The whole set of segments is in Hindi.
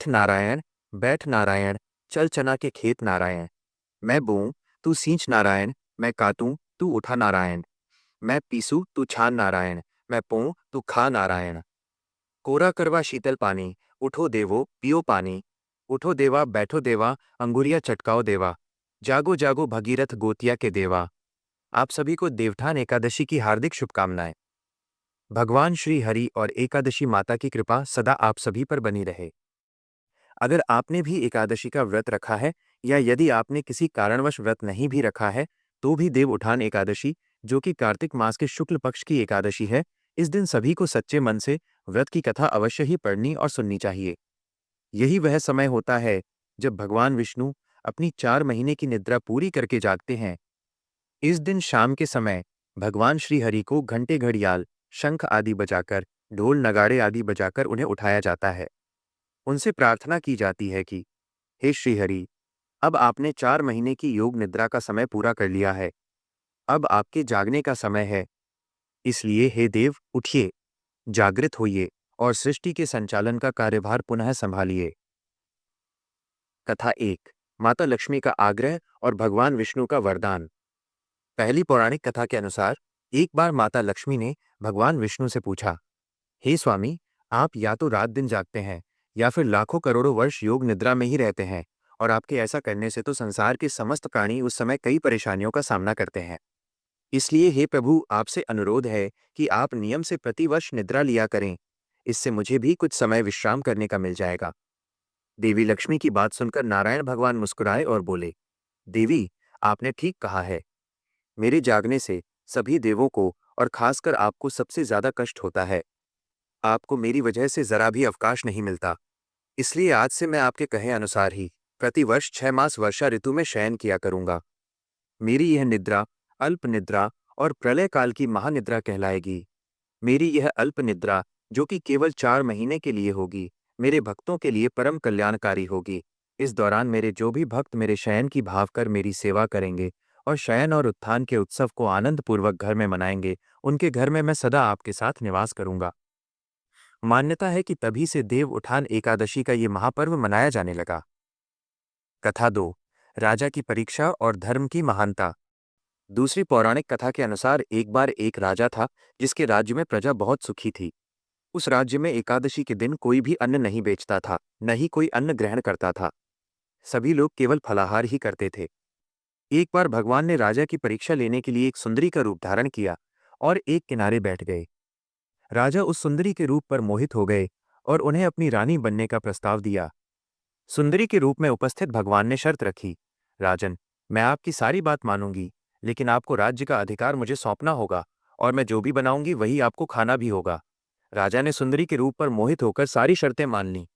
उठ नारायण, बैठ नारायण, चल चना के खेत नारायण। मैं बोऊं तू सींच नारायण, मैं काटूं तू उठा नारायण। मैं पीसूं तू छान नारायण, मैं पोऊं तू खा नारायण। कोरा करवा शीतल पानी, उठो देवो पियो पानी। उठो देवा बैठो देवा, अंगुरिया चटकाओ देवा। जागो जागो भगीरथ गोतिया के देवा। आप सभी को देवठान एकादशी की हार्दिक शुभकामनाएं। भगवान श्री हरि और एकादशी माता की कृपा सदा आप सभी पर बनी रहे। अगर आपने भी एकादशी का व्रत रखा है या यदि आपने किसी कारणवश व्रत नहीं भी रखा है तो भी देव उठान एकादशी, जो कि कार्तिक मास के शुक्ल पक्ष की एकादशी है, इस दिन सभी को सच्चे मन से व्रत की कथा अवश्य ही पढ़नी और सुननी चाहिए। यही वह समय होता है जब भगवान विष्णु अपनी 4 महीने की निद्रा पूरी करके जागते हैं। इस दिन शाम के समय भगवान श्री हरि को घंटे घड़ियाल, शंख आदि बजाकर, ढोल नगाड़े आदि बजाकर उन्हें उठाया जाता है। उनसे प्रार्थना की जाती है कि हे श्रीहरि, अब आपने 4 महीने की योग निद्रा का समय पूरा कर लिया है। अब आपके जागने का समय है। इसलिए हे देव, उठिए, जागृत होइए और सृष्टि के संचालन का कार्यभार पुनः संभालिए। कथा 1। माता लक्ष्मी का आग्रह और भगवान विष्णु का वरदान। पहली पौराणिक कथा के अनुसार एक बार माता लक्ष्मी ने भगवान विष्णु से पूछा, हे स्वामी, आप या तो रात दिन जागते हैं या फिर लाखों करोड़ों वर्ष योग निद्रा में ही रहते हैं, और आपके ऐसा करने से तो संसार के समस्त प्राणी उस समय कई परेशानियों का सामना करते हैं। इसलिए हे प्रभु, आपसे अनुरोध है कि आप नियम से प्रतिवर्ष निद्रा लिया करें। इससे मुझे भी कुछ समय विश्राम करने का मिल जाएगा। देवी लक्ष्मी की बात सुनकर नारायण भगवान मुस्कुराए और बोले, देवी, आपने ठीक कहा है। मेरे जागने से सभी देवों को और खासकर आपको सबसे ज्यादा कष्ट होता है। आपको मेरी वजह से जरा भी अवकाश नहीं मिलता। इसलिए आज से मैं आपके कहे अनुसार ही प्रतिवर्ष 6 मास वर्षा ऋतु में शयन किया करूंगा। मेरी यह निद्रा अल्प निद्रा और प्रलय काल की महानिद्रा कहलाएगी। मेरी यह अल्प निद्रा, जो कि केवल 4 महीने के लिए होगी, मेरे भक्तों के लिए परम कल्याणकारी होगी। इस दौरान मेरे जो भी भक्त मेरे शयन की भाव कर मेरी सेवा करेंगे और शयन और उत्थान के उत्सव को आनंद पूर्वक घर में मनाएंगे, उनके घर में मैं सदा आपके साथ निवास करूंगा। मान्यता है कि तभी से देव उठान एकादशी का ये महापर्व मनाया जाने लगा। कथा 2। राजा की परीक्षा और धर्म की महानता। दूसरी पौराणिक कथा के अनुसार एक बार एक राजा था जिसके राज्य में प्रजा बहुत सुखी थी। उस राज्य में एकादशी के दिन कोई भी अन्न नहीं बेचता था, न ही कोई अन्न ग्रहण करता था। सभी लोग केवल फलाहार ही करते थे। एक बार भगवान ने राजा की परीक्षा लेने के लिए एक सुंदरी का रूप धारण किया और एक किनारे बैठ गए। राजा उस सुंदरी के रूप पर मोहित हो गए और उन्हें अपनी रानी बनने का प्रस्ताव दिया। सुंदरी के रूप में उपस्थित भगवान ने शर्त रखी, राजन, मैं आपकी सारी बात मानूंगी, लेकिन आपको राज्य का अधिकार मुझे सौंपना होगा और मैं जो भी बनाऊंगी वही आपको खाना भी होगा। राजा ने सुंदरी के रूप पर मोहित होकर सारी शर्तें मान लीं।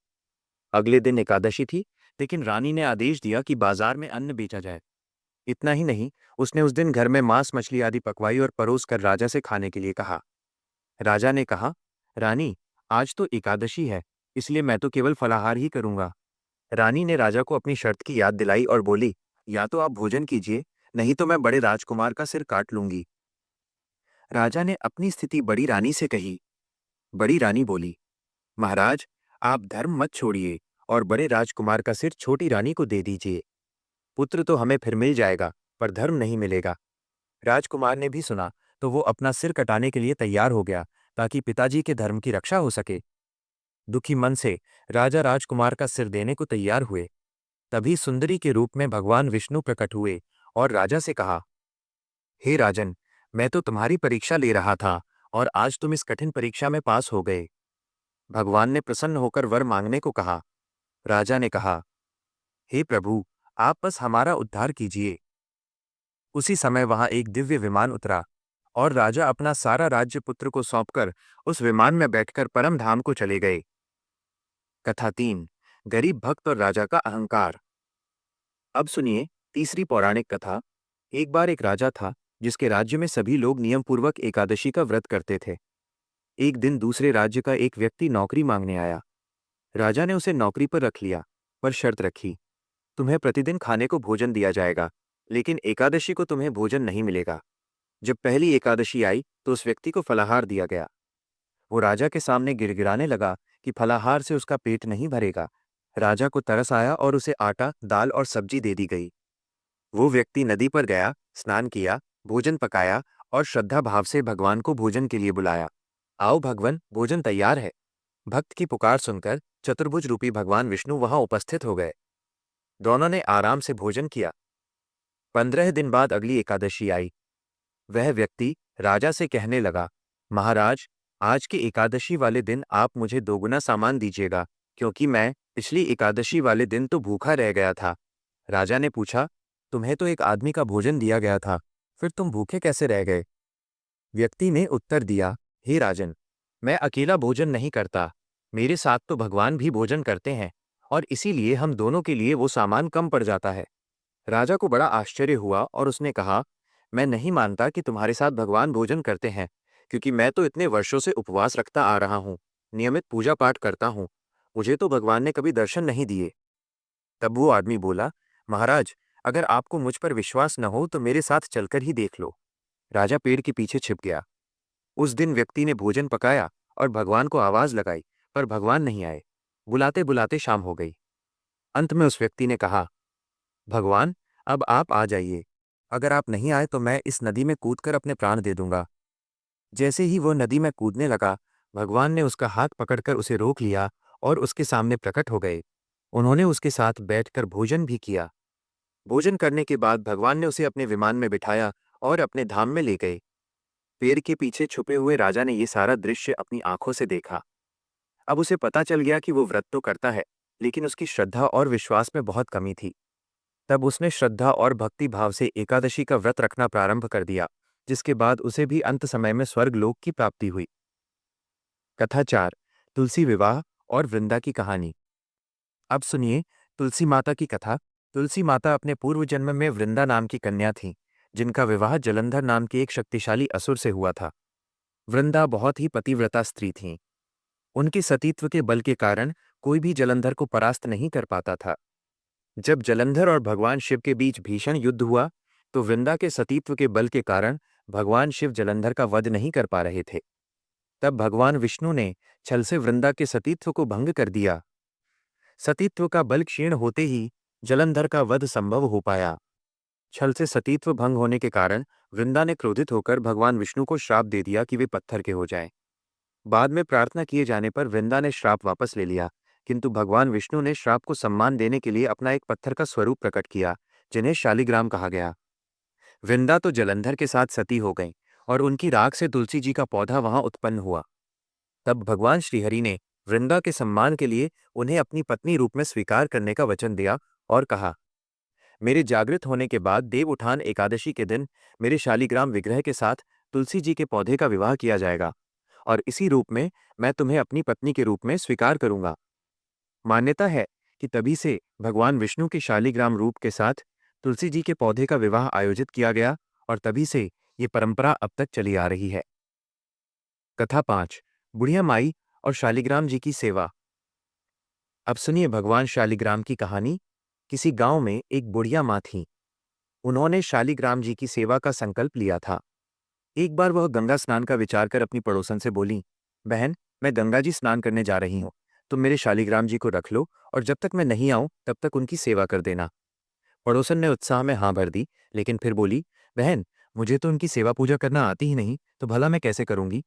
अगले दिन एकादशी थी, लेकिन रानी ने आदेश दिया कि बाजार में अन्न बेचा जाए। इतना ही नहीं, उसने उस दिन घर में मांस मछली आदि पकवाई और परोस कर राजा से खाने के लिए कहा। राजा ने कहा, रानी, आज तो एकादशी है, इसलिए मैं तो केवल फलाहार ही करूंगा। रानी ने राजा को अपनी शर्त की याद दिलाई और बोली, या तो आप भोजन कीजिए, नहीं तो मैं बड़े राजकुमार का सिर काट लूंगी। राजा ने अपनी स्थिति बड़ी रानी से कही। बड़ी रानी बोली, महाराज, आप धर्म मत छोड़िए और बड़े राजकुमार का सिर छोटी रानी को दे दीजिए। पुत्र तो हमें फिर मिल जाएगा, पर धर्म नहीं मिलेगा। राजकुमार ने भी सुना तो वो अपना सिर कटाने के लिए तैयार हो गया ताकि पिताजी के धर्म की रक्षा हो सके। दुखी मन से राजा राजकुमार का सिर देने को तैयार हुए। तभी सुंदरी के रूप में भगवान विष्णु प्रकट हुए और राजा से कहा, हे राजन, मैं तो तुम्हारी परीक्षा ले रहा था और आज तुम इस कठिन परीक्षा में पास हो गए। भगवान ने प्रसन्न होकर वर मांगने को कहा। राजा ने कहा, हे प्रभु, आप बस हमारा उद्धार कीजिए। उसी समय वहां एक दिव्य विमान उतरा और राजा अपना सारा राज्य पुत्र को सौंपकर उस विमान में बैठकर परम धाम को चले गए। कथा 3। गरीब भक्त और राजा का अहंकार। अब सुनिए तीसरी पौराणिक कथा। एक बार एक राजा था जिसके राज्य में सभी लोग नियम पूर्वक एकादशी का व्रत करते थे। एक दिन दूसरे राज्य का एक व्यक्ति नौकरी मांगने आया। राजा ने उसे नौकरी पर रख लिया, पर शर्त रखी, तुम्हें प्रतिदिन खाने को भोजन दिया जाएगा, लेकिन एकादशी को तुम्हें भोजन नहीं मिलेगा। जब पहली एकादशी आई तो उस व्यक्ति को फलाहार दिया गया। वो राजा के सामने गिड़गिड़ाने लगा कि फलाहार से उसका पेट नहीं भरेगा, राजा को तरस आया और उसे आटा, दाल और सब्जी दे दी गई। वो व्यक्ति नदी पर गया, स्नान किया, भोजन पकाया और श्रद्धा भाव से भगवान को भोजन के लिए बुलाया। आओ भगवान, भोजन तैयार है। भक्त की पुकार सुनकर चतुर्भुज रूपी भगवान विष्णु वहां उपस्थित हो गए। दोनों ने आराम से भोजन किया। 15 दिन बाद अगली एकादशी आई। वह व्यक्ति राजा से कहने लगा, महाराज, आज की एकादशी वाले दिन आप मुझे दोगुना सामान दीजिएगा, क्योंकि मैं पिछली एकादशी वाले दिन तो भूखा रह गया था। राजा ने पूछा, तुम्हें तो एक आदमी का भोजन दिया गया था, फिर तुम भूखे कैसे रह गए? व्यक्ति ने उत्तर दिया, हे राजन, मैं अकेला भोजन नहीं करता, मेरे साथ तो भगवान भी भोजन करते हैं, और इसीलिए हम दोनों के लिए वो सामान कम पड़ जाता है। राजा को बड़ा आश्चर्य हुआ और उसने कहा, मैं नहीं मानता कि तुम्हारे साथ भगवान भोजन करते हैं, क्योंकि मैं तो इतने वर्षों से उपवास रखता आ रहा हूँ, नियमित पूजा पाठ करता हूँ, मुझे तो भगवान ने कभी दर्शन नहीं दिए। तब वो आदमी बोला, महाराज, अगर आपको मुझ पर विश्वास न हो तो मेरे साथ चलकर ही देख लो। राजा पेड़ के पीछे छिप गया। उस दिन व्यक्ति ने भोजन पकाया और भगवान को आवाज लगाई, पर भगवान नहीं आए। बुलाते बुलाते शाम हो गई। अंत में उस व्यक्ति ने कहा, भगवान, अब आप आ जाइए। अगर आप नहीं आए तो मैं इस नदी में कूदकर अपने प्राण दे दूंगा। जैसे ही वो नदी में कूदने लगा, भगवान ने उसका हाथ पकड़कर उसे रोक लिया और उसके सामने प्रकट हो गए। उन्होंने उसके साथ बैठकर भोजन भी किया। भोजन करने के बाद भगवान ने उसे अपने विमान में बिठाया और अपने धाम में ले गए। पेड़ के पीछे छुपे हुए राजा ने ये सारा दृश्य अपनी आंखों से देखा। अब उसे पता चल गया कि वो व्रत तो करता है, लेकिन उसकी श्रद्धा और विश्वास में बहुत कमी थी। तब उसने श्रद्धा और भक्ति भाव से एकादशी का व्रत रखना प्रारंभ कर दिया, जिसके बाद उसे भी अंत समय में स्वर्ग लोक की प्राप्ति हुई। कथा 4। तुलसी विवाह और वृंदा की कहानी। अब सुनिए तुलसी माता की कथा। तुलसी माता अपने पूर्व जन्म में वृंदा नाम की कन्या थीं, जिनका विवाह जलंधर नाम के एक शक्तिशाली असुर से हुआ था। वृंदा बहुत ही पतिव्रता स्त्री थीं। उनके सतीत्व के बल के कारण कोई भी जलंधर को परास्त नहीं कर पाता था। जब जलंधर और भगवान शिव के बीच भीषण युद्ध हुआ, तो वृंदा के सतीत्व के बल के कारण भगवान शिव जलंधर का वध नहीं कर पा रहे थे। तब भगवान विष्णु ने छल से वृंदा के सतीत्व को भंग कर दिया। सतीत्व का बल क्षीण होते ही जलंधर का वध संभव हो पाया। छल से सतीत्व भंग होने के कारण वृंदा ने क्रोधित होकर भगवान विष्णु को श्राप दे दिया कि वे पत्थर के हो जाएं। बाद में प्रार्थना किए जाने पर वृंदा ने श्राप वापस ले लिया, किंतु भगवान विष्णु ने श्राप को सम्मान देने के लिए अपना एक पत्थर का स्वरूप प्रकट किया, जिन्हें शालिग्राम कहा गया। वृंदा तो जलंधर के साथ सती हो गईं और उनकी राख से तुलसी जी का पौधा वहां उत्पन्न हुआ। तब भगवान श्रीहरि ने वृंदा के सम्मान के लिए उन्हें अपनी पत्नी रूप में स्वीकार करने का वचन दिया और कहा, मेरे जागृत होने के बाद देव उठान एकादशी के दिन मेरे शालिग्राम विग्रह के साथ तुलसी जी के पौधे का विवाह किया जाएगा, और इसी रूप में मैं तुम्हें अपनी पत्नी के रूप में स्वीकार करूंगा। मान्यता है कि तभी से भगवान विष्णु के शालिग्राम रूप के साथ तुलसी जी के पौधे का विवाह आयोजित किया गया, और तभी से ये परंपरा अब तक चली आ रही है। कथा 5। बुढ़िया माई और शालिग्राम जी की सेवा। अब सुनिए भगवान शालिग्राम की कहानी। किसी गांव में एक बुढ़िया माँ थी। उन्होंने शालिग्राम जी की सेवा का संकल्प लिया था। एक बार वह गंगा स्नान का विचार कर अपनी पड़ोसन से बोली, बहन, मैं गंगा जी स्नान करने जा रही हूँ, तुम मेरे शालिग्राम जी को रख लो और जब तक मैं नहीं आऊं तब तक उनकी सेवा कर देना। पड़ोसन ने उत्साह में हाँ भर दी, लेकिन फिर बोली, बहन, मुझे तो उनकी सेवा पूजा करना आती ही नहीं, तो भला मैं कैसे करूंगी?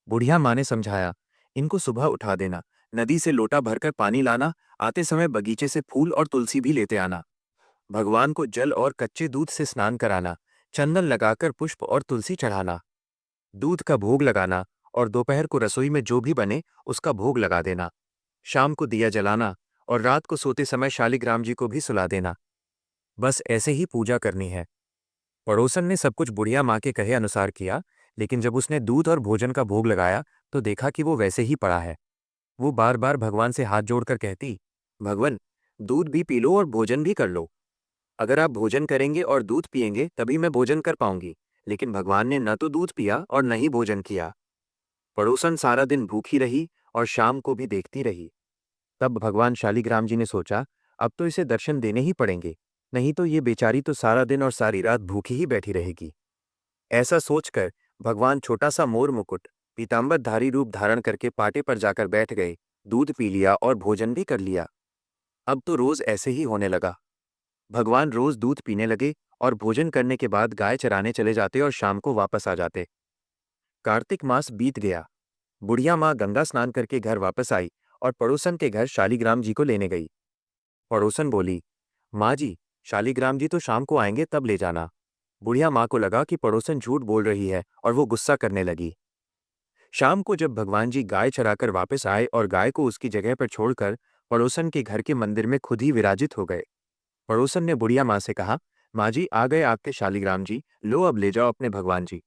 बुढ़िया माँ ने समझाया, इनको सुबह उठा देना, नदी से लोटा भरकर पानी लाना, आते समय बगीचे से फूल और तुलसी भी लेते आना, भगवान को जल और कच्चे दूध से स्नान कराना, चंदन लगाकर पुष्प और तुलसी चढ़ाना, दूध का भोग लगाना, और दोपहर को रसोई में जो भी बने उसका भोग लगा देना, शाम को दिया जलाना, और रात को सोते समय शालिग्राम जी को भी सुला देना। बस ऐसे ही पूजा करनी है। पड़ोसन ने सब कुछ बुढ़िया माँ के कहे अनुसार किया, लेकिन जब उसने दूध और भोजन का भोग लगाया तो देखा कि वो वैसे ही पड़ा है। वो बार बार भगवान से हाथ जोड़कर कहती, भगवान, दूध भी पी लो और भोजन भी कर लो। अगर आप भोजन करेंगे और दूध पिएंगे तभी मैं भोजन कर पाऊंगी। लेकिन भगवान ने न तो दूध पिया और न ही भोजन किया। पड़ोसन सारा दिन भूखी रही और शाम को भी देखती रही। तब भगवान शालिग्राम जी ने सोचा, अब तो इसे दर्शन देने ही पड़ेंगे, नहीं तो ये बेचारी तो सारा दिन और सारी रात भूखी ही बैठी रहेगी। ऐसा सोचकर भगवान छोटा सा मोर मुकुट, पीतांबरधारी रूप धारण करके पाटे पर जाकर बैठ गए, दूध पी लिया और भोजन भी कर लिया। अब तो रोज ऐसे ही होने लगा। भगवान रोज दूध पीने लगे और भोजन करने के बाद गाय चराने चले जाते और शाम को वापस आ जाते। कार्तिक मास बीत गया। बुढ़िया माँ गंगा स्नान करके घर वापस आई और पड़ोसन के घर शालीग्राम जी को लेने गई। पड़ोसन बोली, माँ जी, शालीग्राम जी तो शाम को आएंगे, तब ले जाना। बुढ़िया माँ को लगा कि पड़ोसन झूठ बोल रही है और वो गुस्सा करने लगी। शाम को जब भगवान जी गाय चराकर वापस आए और गाय को उसकी जगह पर छोड़कर पड़ोसन के घर के मंदिर में खुद ही विराजित हो गए। पड़ोसन ने बुढ़िया माँ से कहा, माँ जी, आ गए आपके शालीग्राम जी, लो अब ले जाओ अपने भगवान जी।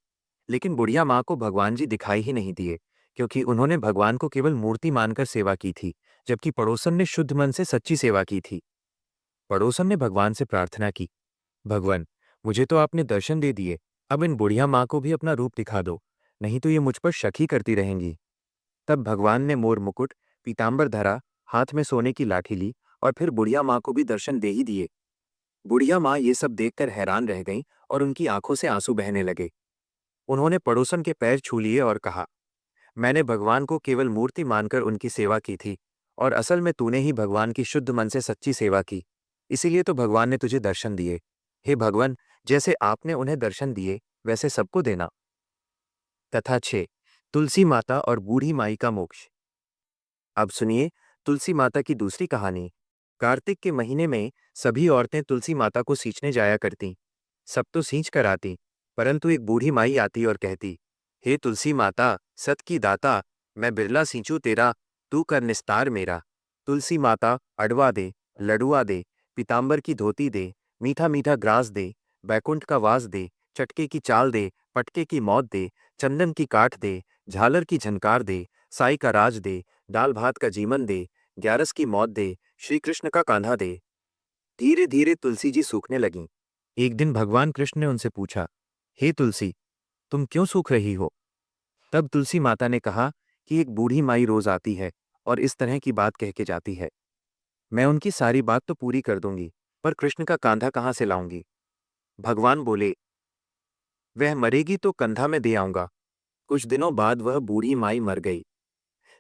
लेकिन बुढ़िया माँ को भगवान जी दिखाई ही नहीं दिए, क्योंकि उन्होंने भगवान को केवल मूर्ति मानकर सेवा की थी, जबकि पड़ोसन ने शुद्ध मन से सच्ची सेवा की थी। पड़ोसन ने भगवान से प्रार्थना की, भगवान, मुझे तो आपने दर्शन दे दिए, अब इन बुढ़िया माँ को भी अपना रूप दिखा दो, नहीं तो ये मुझ पर शक ही करती रहेंगी। तब भगवान ने मोर मुकुट, पीतांबर धरा, हाथ में सोने की लाठी ली और फिर बुढ़िया माँ को भी दर्शन दे ही दिए। बुढ़िया माँ ये सब देखकर हैरान रह गईं और उनकी आंखों से आंसू बहने लगे। उन्होंने पड़ोसन के पैर छू लिए और कहा, मैंने भगवान को केवल मूर्ति मानकर उनकी सेवा की थी, और असल में तूने ही भगवान की शुद्ध मन से सच्ची सेवा की, इसीलिए तो भगवान ने तुझे दर्शन दिए। हे भगवान, जैसे आपने उन्हें दर्शन दिए वैसे सबको देना। तथा 6, तुलसी माता और बूढ़ी माई का मोक्ष। अब सुनिए तुलसी माता की दूसरी कहानी। कार्तिक के महीने में सभी औरतें तुलसी माता को सींचने जाया करती। सब तो सींच कर आती, परंतु एक बूढ़ी माई आती और कहती, हे तुलसी माता, सत की दाता, मैं बिरला सींचू तेरा, तू कर निस्तार मेरा। तुलसी माता, अडवा दे, लडुआ दे, पीतांबर की धोती दे, मीठा मीठा ग्रास दे, बैकुंठ का वास दे, चटके की चाल दे, पटके की मौत दे, चंदन की काठ दे, झालर की झनकार दे, साई का राज दे, दाल भात का जीवन दे, ग्यारस की मौत दे, श्री कृष्ण का कांधा दे। धीरे धीरे तुलसी जी सूखने लगीं। एक दिन भगवान कृष्ण ने उनसे पूछा, हे तुलसी, तुम क्यों सूख रही हो? तब तुलसी माता ने कहा कि एक बूढ़ी माई रोज आती है और इस तरह की बात कह के जाती है। मैं उनकी सारी बात तो पूरी कर दूंगी, पर कृष्ण का कांधा कहाँ से लाऊंगी? भगवान बोले, वह मरेगी तो कंधा में दे आऊंगा। कुछ दिनों बाद वह बूढ़ी माई मर गई।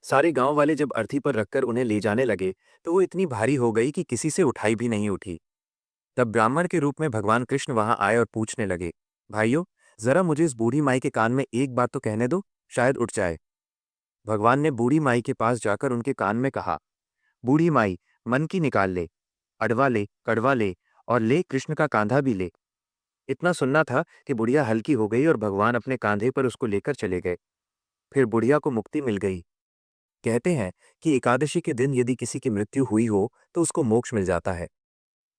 सारे गांव वाले जब अर्थी पर रखकर उन्हें ले जाने लगे तो वो इतनी भारी हो गई कि किसी से उठाई भी नहीं उठी। तब ब्राह्मण के रूप में भगवान कृष्ण वहां आए और पूछने लगे, भाइयों, जरा मुझे इस बूढ़ी माई के कान में एक बात तो कहने दो, शायद उठ जाए। भगवान ने बूढ़ी माई के पास जाकर उनके कान में कहा, बूढ़ी माई, मन की निकाल ले, अडवा ले, कड़वा ले, और ले कृष्ण का कांधा भी ले। इतना सुनना था कि बुढ़िया हल्की हो गई और भगवान अपने कांधे पर उसको लेकर चले गए। फिर बुढ़िया को मुक्ति मिल गई। कहते हैं कि एकादशी के दिन यदि किसी की मृत्यु हुई हो तो उसको मोक्ष मिल जाता है।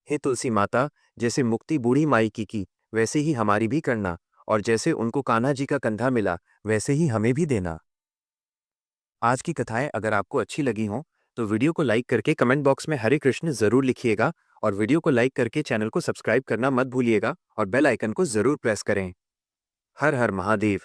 हे तुलसी माता, जैसे मुक्ति बूढ़ी माई की वैसे ही हमारी भी करना, और जैसे उनको कान्हा जी का कंधा मिला वैसे ही हमें भी देना। आज की कथाएं अगर आपको अच्छी लगी हों तो वीडियो को लाइक करके कमेंट बॉक्स में हरे कृष्ण जरूर लिखिएगा, और वीडियो को लाइक करके चैनल को सब्सक्राइब करना मत भूलिएगा और बेल आइकन को जरूर प्रेस करें। हर हर महादेव।